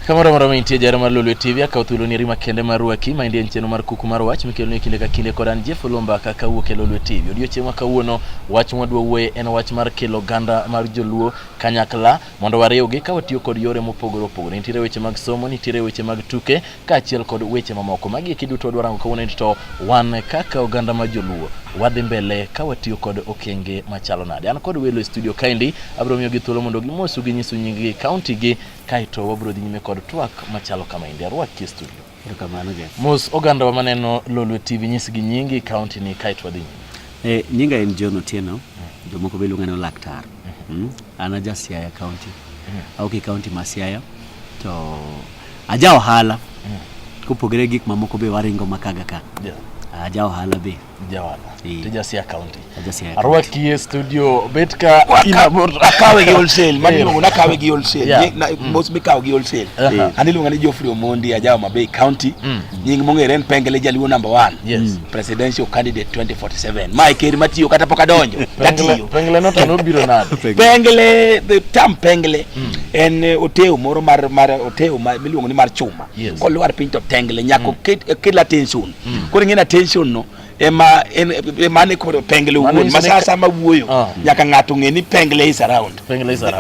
Kamara mara mintie jara mar Lolwe TV aka uthulo ni rima kende maruaki ma indie ncheno mar kuku mar wach mikelo ni kinde ka kinde kodan Jeff Lomba kaka wuok e Lolwe TV. Odiochieng' kawuono wach mwadwa wuoye en wach mar kelo ganda mar joluo kanyakla mondo wariwgi ka watiyo kod yore mopogore opogore. Nitiere weche mag somo, nitiere weche mag tuke kaachiel kod weche mamoko. Magi kiduto dwarango kawuono to wan kaka oganda ma joluo wadhi mbele ka watiyo kod okenge machalo nade. An kod welo e studio kindly abro miyo gi thuolo mondo gimosu gi nyisu nyingi county gi kaito wabro dhi nyime kod twak machalo kama indi arwaki studio. Erokamano ge. Mos oganda wa maneno Lolwe TV nyisgi nyingi county ni kaito wadhi nyime. Nyinga en John Otieno, jomoko be luonga ni laktar. Ana ja Siaya county. Auki county ma Siaya to aja ohala. Kopogre gik mamoko be waringo makaga ka. Aja ohala be. Jawala. Tija Siaya county. Arwaki e studio betka ina akawe gi wholesale mani lungu nakawe gi wholesale mos be kawe gi wholesale ani lungu ni Geoffrey Omondi ajawa Mabei county nying mongere en Pengele jaluo number 1 presidential candidate 2047 Mike Matiyo kata poka donjo Pengele nota no biro nado Pengele the term Pengele en oteo moro mar oteo miluongo ni mar chuma kolwar piny to Pengele nyako kila tension koro ngena tension no emane ko Pengele wuon masasa mawuoyo nyaka ngato ngeni Pengele is around.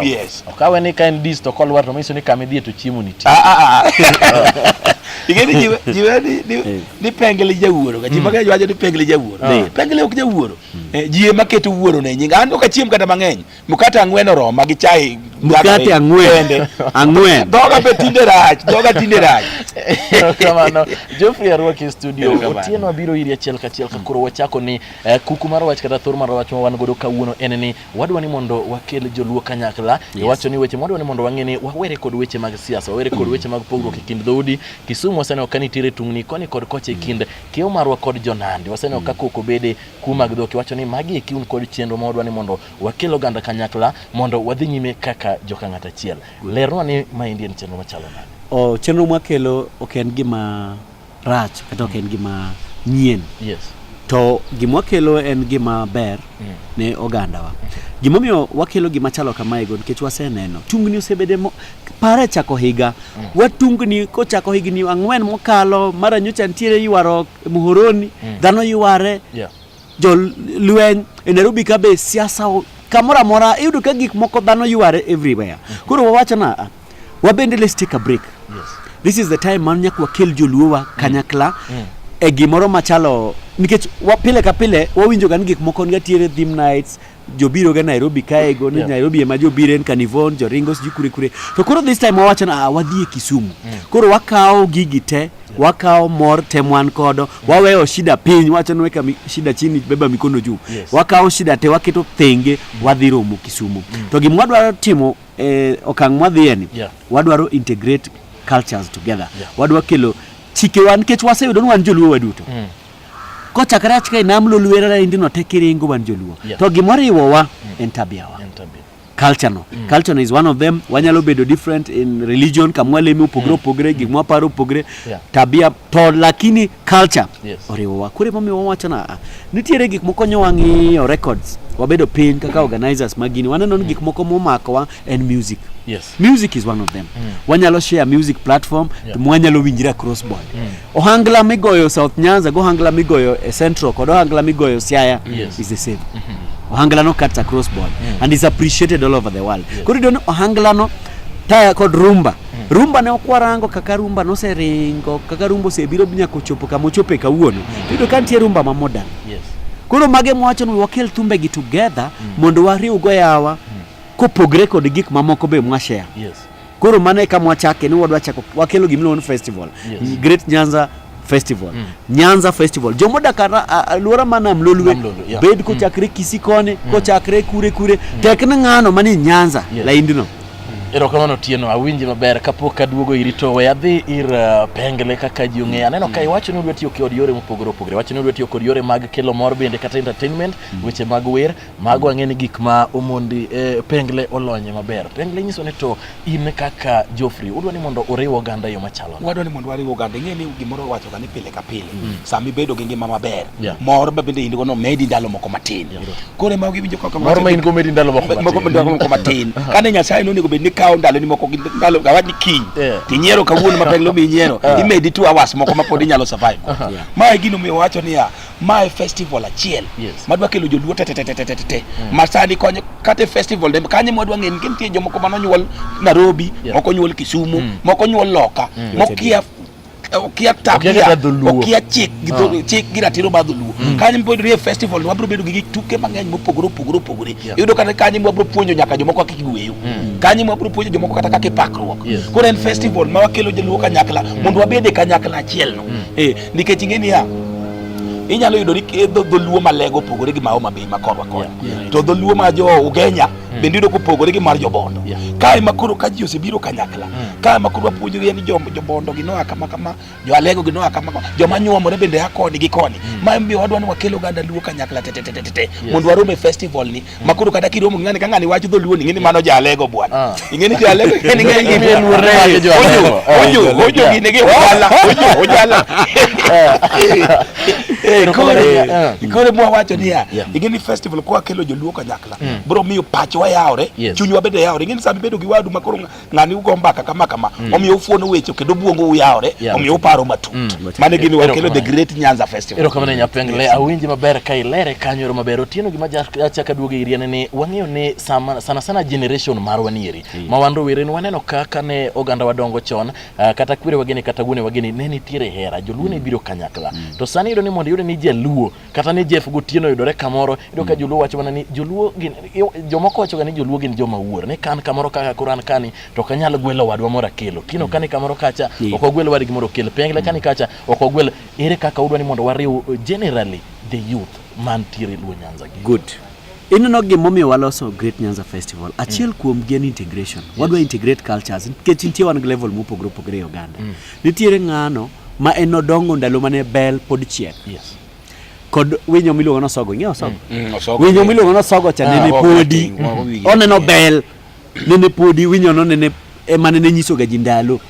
Yes. Okawe ni kain dis to kolwar to miso ni kamedhi to chiemo ni ti. Igeni jiwe ni Pengele jawuoro ga jimaga jwajo ni Pengele jawuoro. Pengele ok jawuoro. Jiwe maketo wuoro ne nyinga an ok achiem kata mangeny. Mukata ang'wen oroma gi chai mukate ang'wen doga be tinde rach kamano Geoffrey arwaki studio Otieno abiro iri achiel kachiel ka koro wachako ni kuku mar wach kata thor mar wach ma wan godo kawuono en ni wadwa ni mondo wakel joluo kanyakla wacho ni weche modwa ni mondo wang'eni wawere kod weche mag siasa wawere kod weche mag pogruok e kind dhoudi Kisumu wasene okanitiere tungni koni kod koche kind kiew marwa kod Jonandi wasene okakoko bede kumag dhoki wacho ni magi e kiun kod chenro modwa ni mondo wakel oganda kanyakla mondo wadhi nyime kaka joka ng'ata achiel lerwa ni ma indien chenro machalo nade chenro mwakelo ok en gima rach kata ok en gima nyien to gima kelo en gima ber ne oganda wa gima miyo wakelo gima chalo kamae go nikech waseneno tungni osebede pare chako higa watungni ko chako higni ang'wen mokalo mara nyocha ntiere yuaro Muhoroni dhano yuare jo lweny e Nairobi kabe siasa kamora mora iyudo ka gik moko dhano yuare everywhere koro wawacho na wabende let's take a break this is the time man nyakwa kel joluo kanyakla e gimoro machalo nikech pile ka pile wawinjo gan gik moko ngatiere theme nights jobiro ga Nairobi kaego ni Nairobi ema jobiren Kanivon joringos jikure to koro this time wawacho na wadhi e Kisumu koro wakao gigi te wakao mor temwan kodo waweyo shida piny wacho ni weka shida chini beba mikono juu wakao shida te waketo thenge wadhi romo Kisumu to gimwadwaro timo okang mwadhieni wadwaro integrate cultures together wadwa kelo chike wan kech waseyudo ni wan joluo waduto ko chakara chika inam Lolwera indino tekiringo wan joluo to gimoriwo wa en tabiawa culture is one of them wanyalo bedo different in religion kamwalemi upogre gimwa paro upogre tabia to lakini culture oriwo wa kure mami wawacho na nitiere gik moko nyowangi records wabedo pin kaka organizers magini waneno gik moko momako wa and music music is one of them wanyalo share music platform mwanyalo winjira cross border ohangla migoyo South Nyanza go hangla migoyo Central kod ohangla migoyo Siaya is the same ohangla no cuts across border and is appreciated all over the world koro don ohangla no taya kod rumba ne okwarango kaka rumba no seringo kaka rumbo sebiro nyako chopo kama chope kawuono ido kantie rumba ma modern koro mage mwacho ni wakel tumbe gi together mondo wariw go yawa kopogre kod gik mamoko be mwashare koro mane kama wachake ni wadwa chako wakelo gimlo festival Great Nyanza Festival Nyanza Festival jomoda kara luora manam Lolwe bed ko chakre Kisikone ko chakre kure tekna ngano mani Nyanza la indino Erokamano Otieno awinji maber kapok aduogo irito we adhi ir Pengele kaka ji ong'e aneno ka iwacho ni udwa tiyo kod yore mopogore opogore wacho ni udwa tiyo kod yore mag kelo mor bende kata entertainment weche mag wer mago ang'eni gik ma Omondi Pengele olonye maber Pengele nyiso ni to in kaka Geoffrey udwa ni mondo oriwo oganda yo machalo wadwa ni mondo wariwo oganda ng'eni gimoro wacho ka ni pile ka pile sami bedo gi ngima maber mor bende indigo no medi ndalo moko matin kore ma winjo kaka mor ma in go medi ndalo moko matin kane Nyasaye no nego bed ni ikaw ndalo ni moko ndalo gawadi kiny tinyiero kawuono mapenglo mi nyiero imedi 2 hours moko mapod inyalo survive mae gino mi wacho ni mae festival achiel madwa kelo joluo te masani konyo kate festival dem kanye modwa ng'en kentie jomoko manonyuol Nairobi moko nyuol Kisumu moko nyuol Loka mokia okia tabia okia chik gira tiro badhulu kanye mpodri e festival wabro bedo gi tuke mang'eny mopogore yudo kata kanye wabro puonjo nyaka jomoko kaka igweyo kanye wabro puonjo jomoko kata kaka pakruok koro en festival ma wakelo joluo kanyakla mondo wabede kanyakla achiel no nikech ing'eni ya inyalo yudo ni dholuo malego pogore gi mao mabe makorwa kod to dholuo ma jo Ugenya bende yudo kopogore gi mar jobondo kae makoro ka ji osebiro kanyakla kae makoro wapuonjo ni jobondo ginoa kama jo alego ginoa kama joma nyuomore bende akoni gi koni ma mbi wadwa ni wakelo ganda luo kanyakla te mondo warome festival ni makoro kata kiromo ng'ani ka ng'ani wacho dholuo ni ng'eni mano ja alego bwana ing'eni ja alego ng'eni ng'eni ojo gine ge ojala kore mwa wacho ni ing'eni festival kwa kelo joluo kanyakla bro miyo pacho yaore chunywa bende yaore ing'eni sami bedo gi wadu makoro ng'ani ugo mbaka kama omiyo ufuono weche kendo buongo uyaore omiyo uparo matut mane gini wakelo the great Nyanza festival ero kamane nyapengle awinji maber ka ilere kanyo maber otieno gima achaka duoge iriene ni wang'eyo ni sana generation marwa nieri ma wando were ni waneno kaka ne oganda wadongo chon kata kwere wageni kata gune wageni ne nitiere hera joluo ne biro kanyakla to sani yudo ni mondo yudo ni jaluo kata ni Jeff Gotieno yudore kamoro yudo ka joluo wacho mana ni joluo gin jomoko wacho ni joluo gin joma wuor ne kan kamoro kaka Quran kani to kanyalo gwelo wadwa mora kelo kino kani kamoro kacha okogwelo wadi gimoro kelo pengle kani kacha okogwelo ere kaka udwa ni mondo wariw generally the youth mantiere luo Nyanza gi good ineno gimomiyo waloso Great Nyanza Festival achiel kuom gen integration wadwa integrate cultures nikech nitie wan level mopogore e Uganda nitiere ng'ano ma enodongo ndalo mane bel pod chiek kod winyo miluongo no sogo ing'eyo sogo winyo miluongo no sogo cha nene podi oneno bel nene podi winyo no nene emane ne nyiso ga jindalo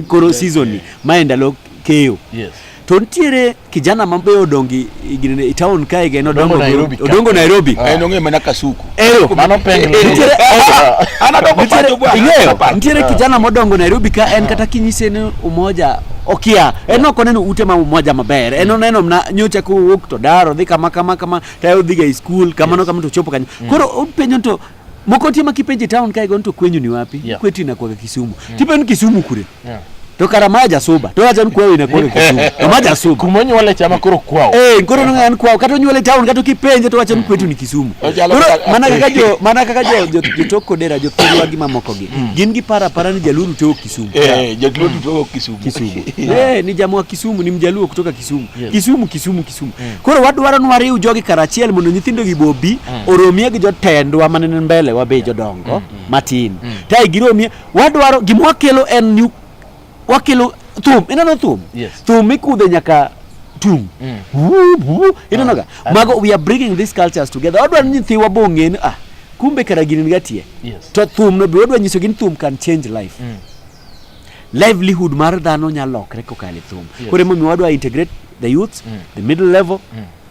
koro season ni ma ndalo keyo to ntiere kijana mambe odongi igine i town kae geno odongo Nairobi enonge mana Kasuku mano pengle anadongo pacho bwana ntiere kijana modongo Nairobi ka en kata kinyise ne umoja okia eno koneno ute ma umoja maber eno neno mna nyocha ku wuok to daro dhi kama tayo dhiga school kama to chopo kanyo koro penyo to moko tima kipenje town kae gon to kwenyu ni wapi kwetu na kwa Kisumu tipeni Kisumu kure to karamaja suba to acha nkwao ina kwa Kisumu kamaja suba kumonyo wale chama koro kwao koro ngan kwao kato nyole town kato kipenje to acha kwetu ni Kisumu mana kaka jo toko dera jo thiri wagi mamoko gi gin gi para ni jaluru to Kisumu jaluru to Kisumu ni jamu Kisumu ni mjaluo kutoka Kisumu koro wadwaro nwariu jogi karachiel mondo nyithindo gi bobi oromie gi jotendwa manene mbele wabe jodongo matin tai giromie wadwaro gimwakelo en wakelo thum inano thum thum mikudhe nyaka tum inanoga mago we are bringing these cultures together odwa nyithi wabong'en kumbe kara ginin gatie to thum no be odwa nyiso gin thum can change life livelihood mar dhano nyalokre kokale thum kore mo wadwa integrate the youth the middle level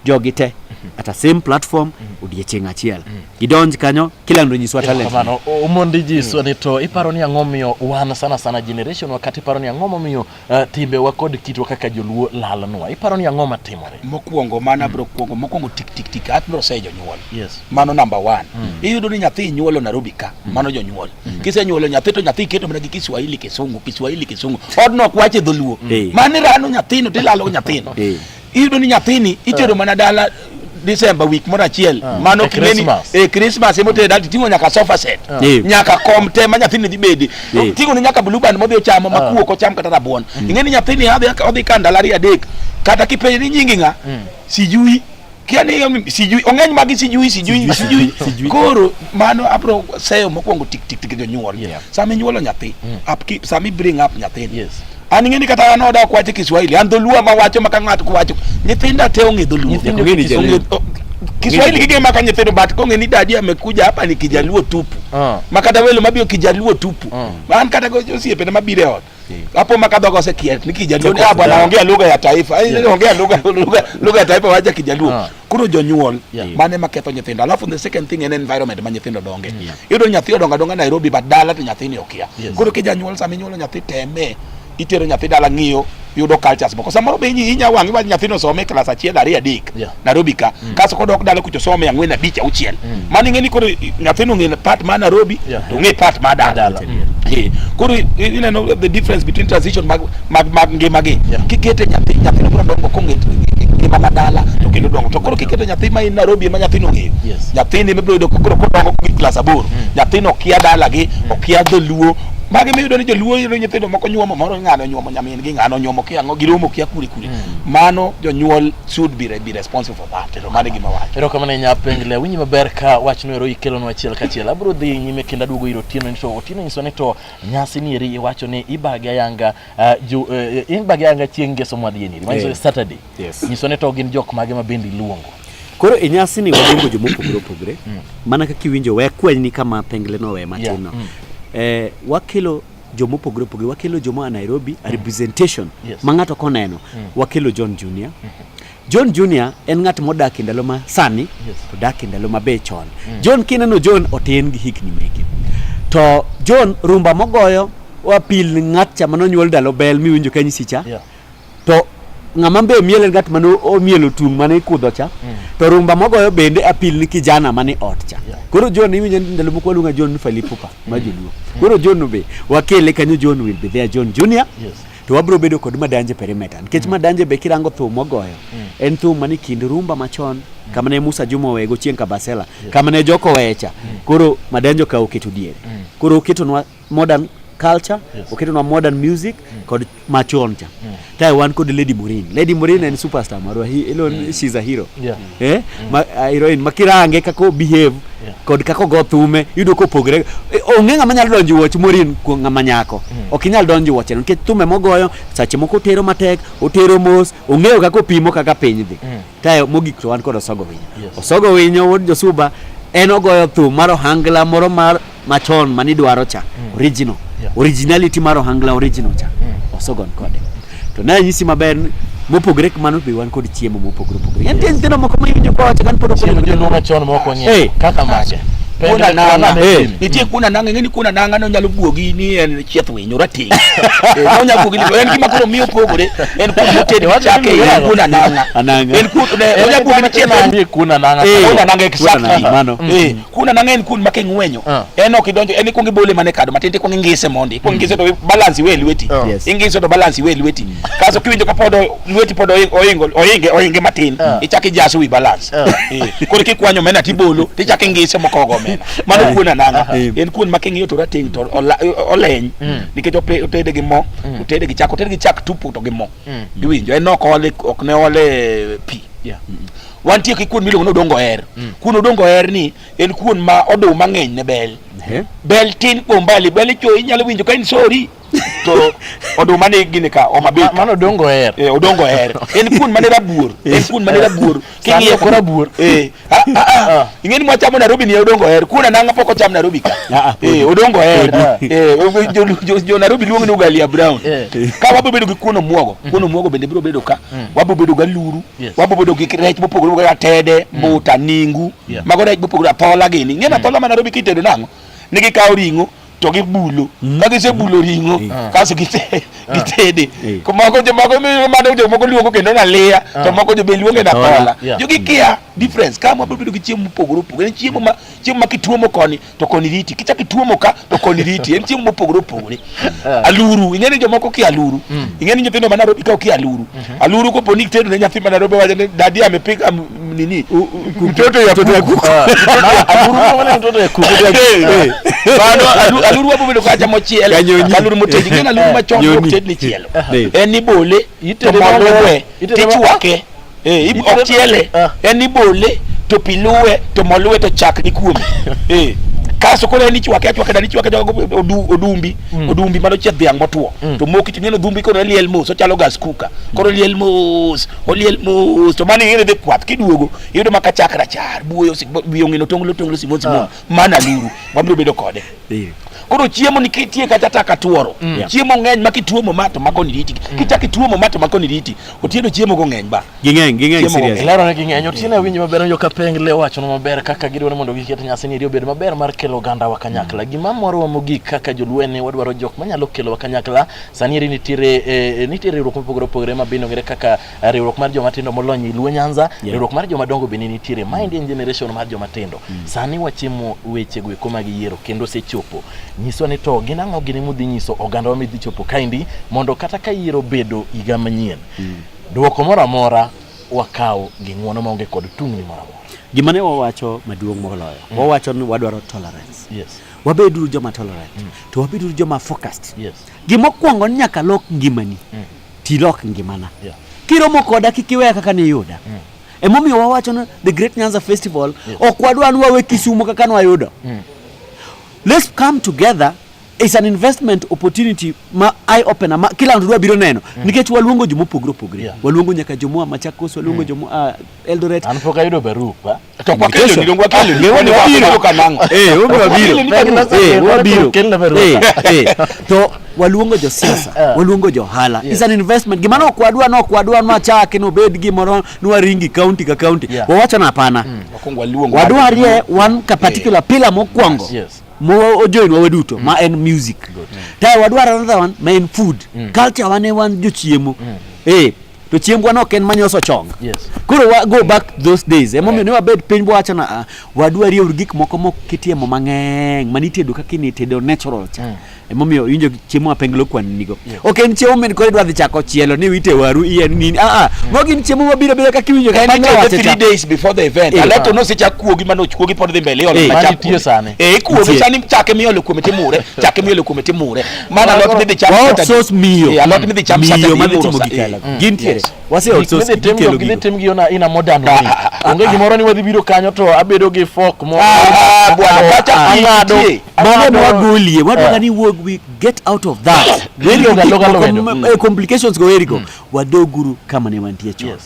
jogite at a same platform odiechieng' achiel gidonj kanyo kila ndo nyiswa talent kamano umondi jiso ni to iparo ni ang'omiyo wan sana generation wakati iparo ni ang'omiyo timbe wakod kitwa kaka joluo lalnwa iparo ni ang'oma timore mokwongo mana bro kwongo mokwongo tik atbro sejo nyuol mano number 1 iyudo ni nyathi nyuolo Nairobi ka mano jonyuol kisenyuolo nyathi to nyathi keto mana gi Kiswahili Kisungu odno ok wache dholuo mani rano nyathino tilalo nyathino iyudo ni nyathini itero mana dala December week mora achiel mano kineni Christmas emote dal tingo nyaka sofa set nyaka kom te ma nyathini dhi bedi tingo ni nyaka blue band modhi chamo makuo ko cham kata rabuon ingeni nyathini odhi kandalari adek kata kipenje ni nyingi nga sijui kiani sijui ong'eny magi sijui koro mano apro seyo mokwongo tik jonyuol sami nyuolo nyathi upkeep sami bring up nyathini aningeni kata anoda kwache Kiswahili andoluo ma wacho maka ng'ato kwacho nyithinda te onge dholuo Kiswahili kige maka nyithindo but konge ni dadi amekuja hapa ni Kijaluo tupu makata welo mabio Kijaluo tupu man kata go osiepe na mabire ot hapo makadhogo sekiet ni Kijaluo bwana ongea lugha ya taifa ongea lugha ya taifa wacha Kijaluo kuro jonyuol mane maketho nyithindo. Alafu the second thing en environment ma nyithindo donge yudo nyathi donga Nairobi badala to nyathini okia kuro kijanyuol sami nyuolo nyathi teme itero nyathi dala ng'iyo yudo cultures moko samoro be inya wangi ba nyathino some class 1 2 3 Nairobi ka kaso kodok dala kucho some 4 5 6 mani ngeni kuro nyathino ngene part ma Nairobi to nge part ma dala kuro you know the difference between transition mag ngimagi kikete nyathino bro dongo konge ngima dala to kendo dongo to kuro kikete nyathi ma Nairobi ma nyathino ng'eyo nyathini me bro kuro dongo class 8 nyathino kia dala gi okia dholuo magi miyudo ni joluo nyithindo moko nyuomo moro ng'ano nyuomo nyamin gi ng'ano nyuomo kiango giromo kia kuri mano jonyuol should be responsible for that to mane gima wacho ero kamane nyapengle winyi maber ka wachno ero ikelo no achiel kachiel abro dhi nyime kenda duogo iro Otieno ni to Otieno nyiso ni to nyasi ni eri iwacho ni ibage yanga ibage yanga chieng' ngeso mwadhi ni manyiso Saturday nyiso ni to gin jok mage mabendi luongo koro inyasi ni waluongo jomopogore mana ka kiwinjo we kwanyni kama pengle no we matino wakelo jomopogore wakelo jomo Nairobi a representation mangato koneno wakelo John Junior John Junior en ngat modak ndalo ma sani to dak ndalo mabe chon John kineno John oten gi hikni meke to John rumba mogoyo wapil ngat cha manonyuol dalo bel miwinjo kanyisicha to ngama mbe miele ngat mano o mielo tung mane kudho cha to rumba mogoyo bende apil ni kijana mane ot cha koro John iwinjo ndalo moko lunga John Falipupa majiluo koro John be wakele kanyo John will be there John Junior to wabro bedo kod Madanje perimeter nikech Madanje be kirango thum mogoyo en thum mane kind rumba machon kama ne Musa Juma wego chien Kabasela kama ne Joko Wecha koro Madanje ka oketo diere koro oketo modern culture oketo na modern music kod machon cha tai wan kod Lady Morin en superstar marwa she's a hero heroine makirange kako behave kod kako go thume yudo ko pogre onge ngama nyalo donjo wuoch Morin ko ngama nyako okinyal donjo wuoch nikech thume mogoyo sache moko tero matek otero mos ongeo kako pimo kaka piny dhi tai mogik to wan kod Osogo Winyo wod Josuba en ogoyo thum mar ohangla moro mar machon mani dwaro cha originality mar ohangla original cha Osogon kode to na nyisi maber mopogre kamano be wan kod chiemo mopogre en teno moko mayinjo ko wacho kan podo no machon moko nye kaka mache kuna nanga nitie kuna nanga ngeni kuna nanga no nyalo buogi ni en chieth winyo rateng no nyalo buogi en gima koro miyo pogore en kuna motede chake kuna nanga en kuna nyalo buogi ni chieth kuna nanga exactly kuna nanga en kun make ngwenyo en okidonjo en kungi bole mane kado matente kungi ngise mondi kungi ngise to balance we lweti ingise to balance we lweti kaso kiwinjo ka podo lweti podo oinge matin ichaki jasu wi balance koro kikwanyo mena tibolo tichaki ngise mokogo mano kuna nanga en kun making yoto rating to oleny nikech otede gi mo otede gi chak tupu to gi mo diwinjo en ok ne ole pi wantie ki kun miluongo Odongo Her kun Odongo Her ni en kun ma oduma ng'eny ne bel tin bombali bel cho inyalo winjo ka in sorry to oduma ne gine ka o mabe mano Odongo Her Odongo Her en kun mane rabuor kingiye ko rabuor ingeni mwa chamo Nairobi ni Odongo Her kuna nanga poko cham Nairobi ka Odongo Her jo Nairobi luongo ni ugali ya brown ka wabo bedo gi kuno muogo bende biro bedo ka wabo bedo ga luru wabo bedo gi rech mopogore ga tede mbuta ningu mago rech mopogore apola gini ngena apola ma Nairobi kitedo nango nigi kawo ringo to gi bulo kagi se bulo ringo kaso gitede ko moko moko luongo kendo na leya to moko jo be luongo na pola jo gi kia difference kama bedo gi chiemo pogoro chiemo ma kituomo koni to koni riti kicha kituomo ka to koni riti en chiemo pogoro aluru ingeni jo moko ki aluru ingeni nyithindo Nairobi ka ki aluru ko poni tedo ne nyathi Nairobi waje dadi amepika nini mtoto ya kuku aluru ya kuku bado aluru wapo bedo kacha mochiel aluru moteji ngena aluru machon moteji ni chielo eni bole to moluwe tichwake ochiele eni bole to piluwe to moluwe to chak ni kuome kaso kole ni chwake dani chwake odumbi malo chia dhiang motuo to moki tineno dhumbi kono liel mos ochalo gas kuka kono liel mos to mani ngene de kwat kiduogo yudo makachakra char buoyo biyo ngino tonglo simon mana luru wabiro bedo kode koro chiemo ni kitie kata taka tuoro chiemo ng'eny ma kituomo mato makoni riti kichaki tuomo mato makoni riti otieno chiemo go ng'eny ba ging'eny serious lero ne ging'eny otieno winjo maber jo Kapengle wacho no maber kaka gidwaro mondo giket nyasi ni obed maber mar kelo oganda wa kanyakla gima moro mogik kaka jolweny wadwaro jok manyalo kelo wa kanyakla sani nitiere riwruok mopogore opogore mabino ngere kaka riwruok mar joma tindo molony Luo Nyanza riwruok mar joma dongo bende nitiere Mind Generation mar joma tindo sani wachimo weche go koma giyiero kendo sechopo nyiso ni to ginang'o gini mudhi nyiso oganda wa midhi chopo kaindi mondo kata ka yiero bedo iga manyien duoko moro amora wakao gi ng'uono maonge kod tungni moro amora gima ne wawacho maduong' moloyo wawacho ni wadwaro tolerance wabeduru joma tolerant to wabeduru joma focused gimokwongo nyaka lok ngimani tilok ngimana kiromo koda kikiweya kaka ne yuda emomiyo wawacho no the Great Nyanza Festival ok wadwa wawe Kisumu kaka nwayudo let's come together. It's an investment opportunity ma eye opener ma kila mtu biro neno nikech waluongo jomo pogro waluongo nyaka jomo Machakos waluongo jomo Eldoret anfoka yudo barupa to kwa kelo nilongwa kelo ni wabiro kanango wabiro to waluongo jo siasa waluongo jo hala it's an investment gimana okwadwa no chake no bed gimoro no ringi county ka county wawacho na hapana wadwarie one particular pillar mokwongo mo ojoin wa duto ma en music tai wadwaro another one ma en food culture wane wan jo chiemo to chiembwa no ken manyoso chong koro go back those days emomiyo ne wabed piny wacho na wadwari gik moko moketie mo mang'eny manitedo kaka initedo natural cha emomiyo winjo chiemo apenglo kwan nigo ok en chiemo men kore dwadhi chako chielo ni wite waru ien nini mogin chiemo mabiro kaka winjo kaka 3 days before the event alato no secha kuogi manochkuogi pod dhi mbele yolo machapio sane kuogi sani chake miolo kuomete mure mana lot midhi chako sauce miyo lot midhi chako miyo madhi timo gikala gintiere wase also kelo gitem gi ona ina modern way onge gimoro ni wadhi biro kanyo to abedo gi fork mo bwana kacha angado bwana wagolie wadwa ni we get out of that complications go erigo wadoguru kama ne wantie chon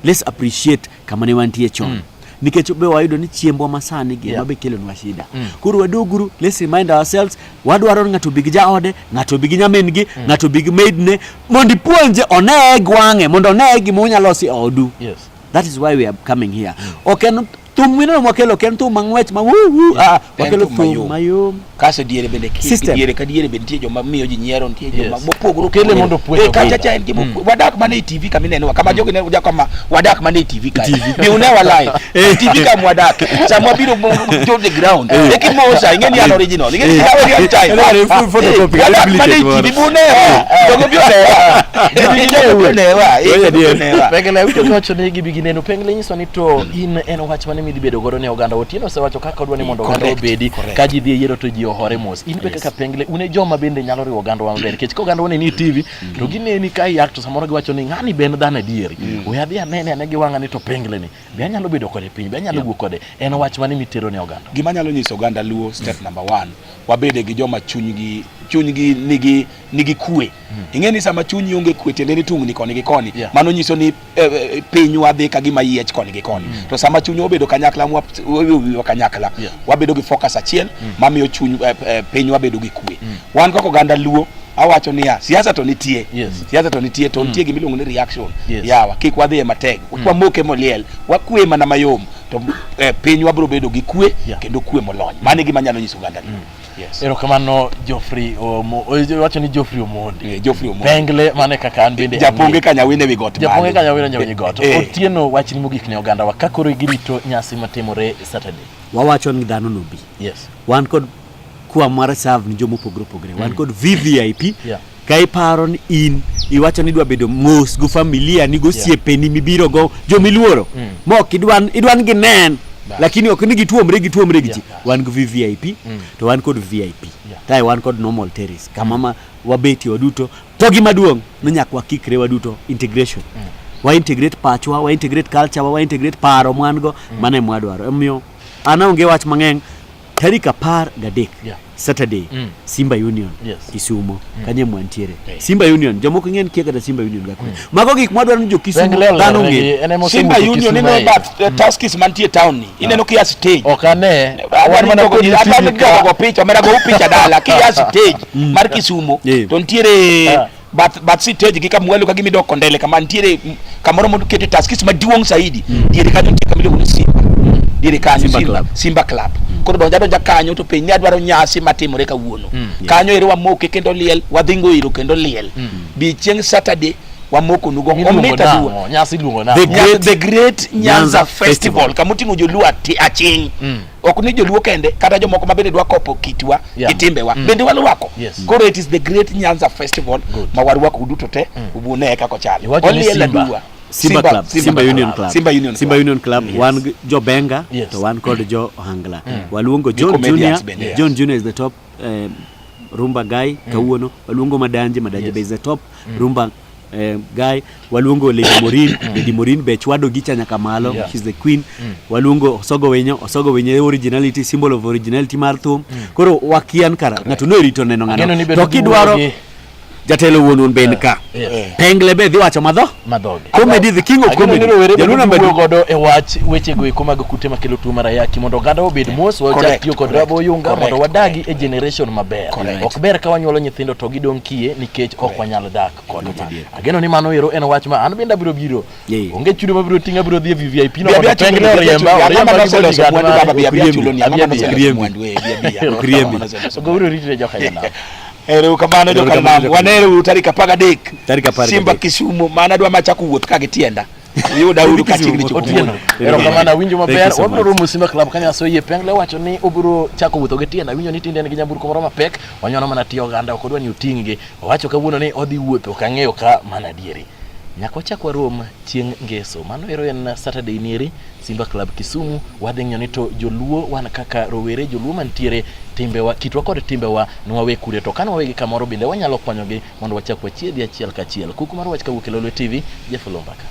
let's appreciate kama ne wantie chon nikech be wayudo ni chiembwa masani gi mabe kelo nwa shida kuru wadoguru let's remind ourselves wadwaro ng'ato big jaode ng'ato big nyamen gi ng'ato big maid ne mondi puonje oneg wange mondo oneg munyalo si odu that is why we are coming here okay tumwino mwakelo ken tu mangwech ma wakelo tu mayom kaso diere bende diere ka diere bende jo mamiyo ji nyiero ntie jo mopogoro kele mondo pueto kacha cha en gibo wadak mane TV kama neno kama jogo ne kama wadak mane TV ka ni unewa live TV kama wadak samwa biro to the ground ekimosa ngeni ya original ngeni ya real time full photocopy mane TV bunewa jogo bionewa pengele ucho kocho ne gibi gineno pengele nyiso ni to in en wach mane midhi bedo godo ne oganda otieno sewacho kaka odwa ni mondo oganda obedi ka ji dhi yiero to ji ohore mos in be kaka pengele une joma bende nyalo riwo oganda wa maber kech ko oganda one ni TV to gineni ka yak to samoro giwacho ni ng'ani ben dhano adieri oyadhi anene ane giwang'a ni to pengele ni be anyalo bedo kode piny be anyalo wuok kode en wach mane mitero ne oganda gima nyalo nyiso oganda Luo step number 1 wabede gi joma chunygi nigi kue ingeni sama chunyi onge kue tende ni tungni koni gi koni mano nyiso ni piny wadhi ka gima yiech koni gi koni to sama chunyi obedo kanyakla wa kanyakla wabedo gi focus achiel mamiyo chuny piny wabedo gi kue wan kaka oganda Luo awacho ni siasa to nitie to nitie gimiluongo ni reaction yawa kik wadhi e matek kwa moke moliel wakue mana mayom to piny wabro bedo gi kue kendo kue molony mane gima nyalo nyiso oganda Luo erokamano Geoffrey wacho ni Geoffrey Omondi Pengle mane kaka an bende japonge kanyawine wi got japonge kanyawine nyawi got otieno wachni mogik ne oganda wa kakoro girito nyasi matimore Saturday wawacho ni dhano nobi wan kod kwa mara serve ni jomo pogro wan kod VVIP kai paro ni in iwacho ni dwa bedo mos go familia ni go siepeni mibiro go jomiluoro mok idwan gi nen lakini ok ni gituomre gi ji wan go VVIP to wan kod VIP tai wan kod normal terrace kama ma wabeti waduto to gimaduong' no nyak wakikre waduto integration wa integrate pachwa wa integrate culture wa integrate paro mwango mane mwadwaro emiyo ana onge wach mang'eny tarik 13 Saturday Simba Union Kisumo kanye mwantiere Simba Union jomoko ng'en kia kata Simba Union gakwe mago gik mwadwaro ni jo Kisumo dhano ng'e Simba Union ino bat Tuskys mantie town ni ineno kia stage okane wan mana ko ni atani go picha mera go picha dala kia stage mar Kisumo to ntiere but stage gi kamwelo ka gimido kondele kama ntiere kamoro mondo kete Tuskys maduong saidi diere kanyo kamilo ni Simba diere kanyo Simba Club koro donja kanyo to piny adwaro nyasi matimore kawuono kanyo ere wamoke kendo liel wadhingo iro kendo liel bi chieng Saturday wamoko nugo omita duo nyasi luongo na the great Nyanza Festival kamutingo joluo aching ok ni joluo kende kata jomoko mabende dwa kopo kitwa kitimbewa bende walwako koro it is the great Nyanza Festival ma warwako uduto te ubune kako chali oliel duwa Simba Club, Simba Union Club. Simba Union Club, one Jo Benga, to one called Jo Ohangla. Walungo John Junior. John Junior is the top rumba guy. Kawuono. Walungo Madanje is the top rumba guy. Walungo Lady Morin Bechwado Gicha Nyakamalo. She's the queen. Walungo Osogo Wenye originality, symbol of originality marthum. Koro wakian kara. Natuno rito neno ngano. Toki duaro. Jatelo wonun benka pengle be dhiwacho madhoge comedy the king of comedy jaluna medu godo e wach weche go iko mag kute makelo tuo mar ayaki mondo ganda obed mos wacha tiyo kod rabo yunga mondo wadagi e generation maber ok ber ka wanyuolo nyithindo to gidong kie nikech ok wanyal dak kod ageno ni mano ero en wach ma an benda biro onge chudo mabiro tinga biro dhi VIP no mondo pengle oriemba go biro ritire joka yana ero kamano jo kalmam wanero tarika paga dek Simba Kisumo mana dwa machaku wuoth ka gitienda yuda uru kachigni chotieno ero kamano winjo maber obro Simba Club kanya so yie pengle wacho ni obro chako wuotho gitienda winjo ni tinde gi nyamburko moro mapek wanyono mana tiyo ganda ok odwa ni uting'gi wacho kawuono ni odhi wuotho kang'eyo ka mana dieri nyako chakwa rom chieng ngeso mano ero en Saturday nieri Simba Club Kisumu wadeng'yo ni to joluo wan kaka rowere joluo mantiere timbewa kitwa kod timbewa nwawe kure to kana wawegi kamoro bende wanyalo konyogi mondo wachak wachiedhi achiel kachiel kuku mar wach kawuok e Lolwe TV Jeff Lombaka.